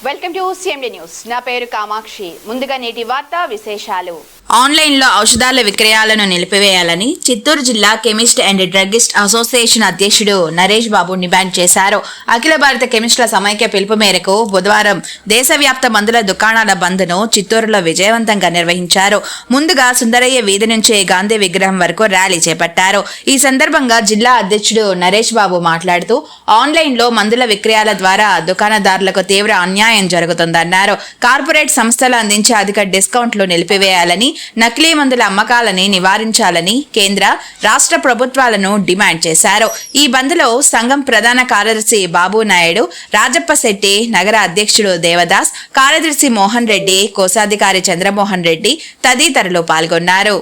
Welcome to CMD news. నా పేరు కామాక్షి. ముందుగా నేటి వార్తా విశేషాలు. ఆన్లైన్లో ఔషధాల విక్రయాలను నిలిపివేయాలని చిత్తూరు జిల్లా కెమిస్ట్ అండ్ డ్రగ్గిస్ట్ అసోసియేషన్ అధ్యక్షుడు నరేష్ బాబు డిమాండ్ చేశారు. అఖిల భారత కెమిస్టుల సమైక్య పిలుపు మేరకు బుధవారం దేశవ్యాప్త మందుల దుకాణాల బంద్ను చిత్తూరులో విజయవంతంగా నిర్వహించారు. ముందుగా సుందరయ్య వీధి నుంచి గాంధీ విగ్రహం వరకు ర్యాలీ చేపట్టారు. ఈ సందర్భంగా జిల్లా అధ్యక్షుడు నరేష్ బాబు మాట్లాడుతూ ఆన్లైన్లో మందుల విక్రయాల ద్వారా దుకాణదారులకు తీవ్ర అన్యాయం జరుగుతుందన్నారు. కార్పొరేట్ సంస్థలు అందించే అధిక డిస్కౌంట్లు నిలిపివేయాలని, నకిలీ మందుల అమ్మకాలని నివారించాలని కేంద్ర రాష్ట్ర ప్రభుత్వాలను డిమాండ్ చేశారు. ఈ బంద్లో సంఘం ప్రధాన కార్యదర్శి బాబు నాయుడు, రాజప్ప శెట్టి, నగర అధ్యక్షుడు దేవదాస్, కార్యదర్శి మోహన్ రెడ్డి, కోశాధికారి చంద్రమోహన్ రెడ్డి తదితరులు పాల్గొన్నారు.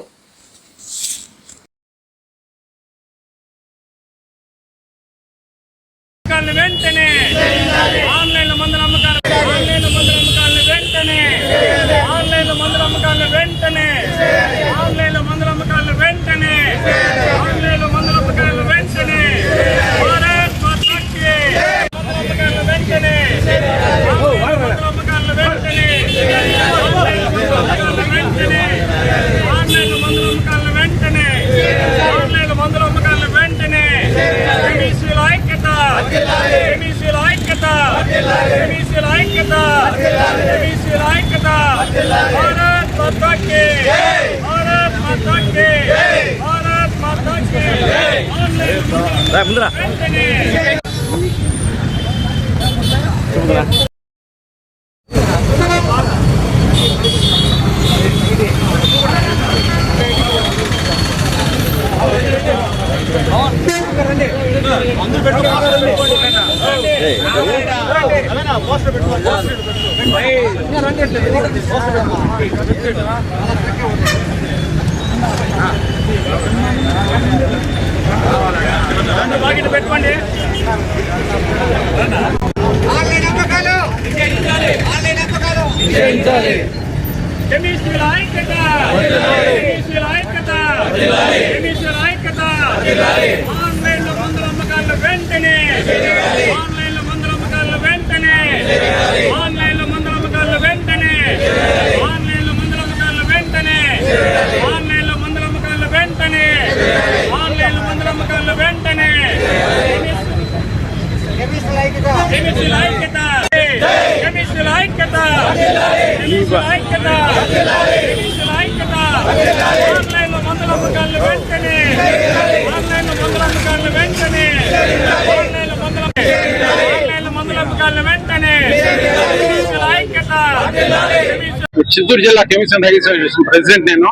చిత్తూరు జిల్లా chemist and druggist association president నేను.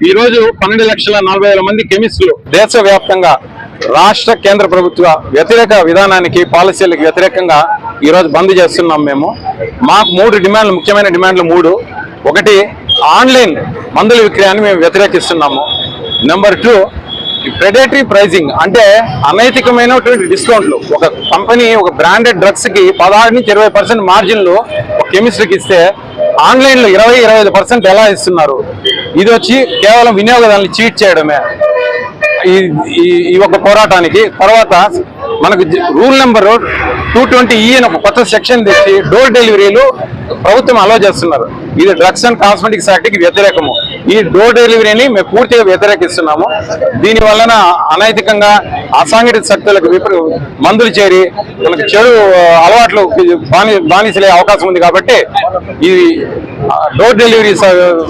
ఈ రోజు 12,40,000 మంది కెమిస్టులు దేశవ్యాప్తంగా రాష్ట్ర కేంద్ర ప్రభుత్వ వ్యతిరేక విధానానికి, పాలసీలకు వ్యతిరేకంగా ఈరోజు బంద్ చేస్తున్నాం. మాకు 3 డిమాండ్లు, ముఖ్యమైన డిమాండ్లు 3. ఒకటి, ఆన్లైన్ మందుల విక్రయాన్ని మేము వ్యతిరేకిస్తున్నాము. నెంబర్ 2, ప్రెడేటరీ ప్రైజింగ్, అంటే అనైతికమైనటువంటి డిస్కౌంట్లు. ఒక కంపెనీ ఒక బ్రాండెడ్ డ్రగ్స్ కి 16 నుంచి 20% మార్జిన్లు ఒక కెమిస్ట్రీకి ఇస్తే ఆన్లైన్లో 20-25% ఎలా ఇస్తున్నారు? ఇది వచ్చి కేవలం వినియోగదారులను చీట్ చేయడమే ఈ ఒక పోరాటానికి. తర్వాత మనకు రూల్ నెంబర్ 220E అని ఒక కొత్త సెక్షన్ తెచ్చి డోర్ డెలివరీలు ప్రభుత్వం అలో చేస్తున్నారు. ఇది డ్రగ్స్ అండ్ కాస్మెటిక్స్ యాక్ట్కి వ్యతిరేకము. ఈ డోర్ డెలివరీని మేము పూర్తిగా వ్యతిరేకిస్తున్నాము. దీని వలన అనైతికంగా అసాంఘిక శక్తులకు మందులు చేరి మనకు చెడు అలవాట్లు బానిసలే అవకాశం ఉంది. కాబట్టి ఈ డోర్ డెలివరీ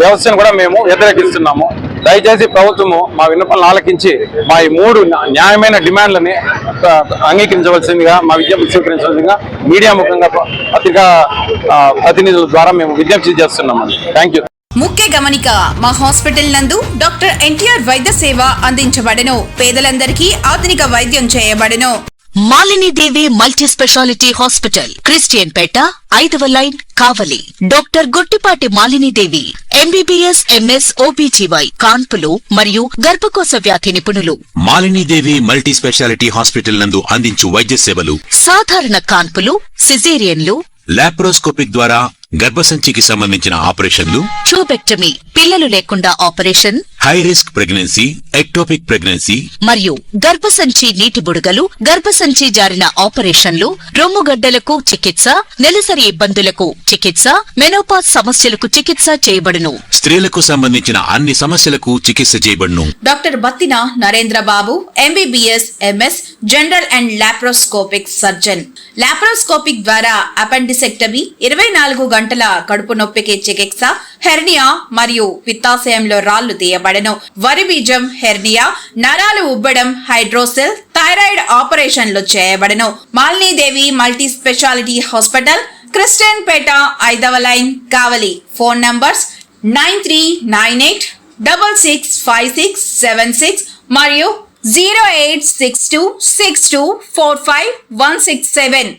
వ్యవస్థను కూడా మేము వ్యతిరేకిస్తున్నాము. దయచేసి ప్రభుత్వము మా విన్నపాలను ఆలకించి మా ఈ 3 న్యాయమైన డిమాండ్లని అంగీకరించవలసిందిగా, మా విజ్ఞప్తి స్వీకరించవలసిందిగా మీడియా ముఖంగా పత్రికా ప్రతినిధుల ద్వారా మేము విజ్ఞప్తి చేస్తున్నామండి. Thank you. ముఖ్య గమనిక, మా హాస్పిటల్ నందు డాక్టర్ ఎన్టీఆర్ వైద్య సేవ అందించబడను. పేదలందరికీ ఆధునిక వైద్యం చేయబడను. Malini Devi multi specialty hospital, Christian Peta, 5వ line, Kavali. Doctor Guttipati Malinidevi, MBBS MS OBGY, కాన్పులు మరియు గర్భకోశ వ్యాధి నిపుణులు. మాలినీదేవి మల్టీ స్పెషాలిటీ హాస్పిటల్ నందు అందించు వైద్య సేవలు: సాధారణ కాన్పులు, సిజేరియన్లు, లాప్రోస్కోపిక్ ద్వారా గర్భసంచికి సంబంధించిన ఆపరేషన్లు, ట్యూబెక్టమీ పిల్లలు లేకుండా operation, high risk pregnancy, ectopic pregnancy, మరియు గర్భసంచి నీటి బుడగలు, గర్భసంచి జారిన ఆపరేషన్లు, రొమ్ముగడ్డలకు చికిత్స, నెలసరి ఇబ్బందులకు చికిత్స, మెనోపాజ్ సమస్యలకు చికిత్స చేయబడును. స్త్రీలకు సంబంధించిన అన్ని సమస్యలకు చికిత్స చేయబడును. Doctor Battina Narendra Babu MBBS MS general and laparoscopic surgeon. Laparoscopic ద్వారా అపెండిసెక్టమీ, 24 గంటల కడుపు నొప్పికి చికిత్స, హెర్నియా మరియు పిత్తాశయంలో రాళ్లు తీయబడను. వరి బీజం హెర్నియా, నరాలు ఉబ్బడం, హైడ్రోసెల్, థైరాయిడ్ ఆపరేషన్లు చేయబడను. Malinidevi multi specialty hospital, Christian Peta, 5వ లైన్, కావలి. ఫోన్ నంబర్స్ 9398665676 మరియు 08626245167.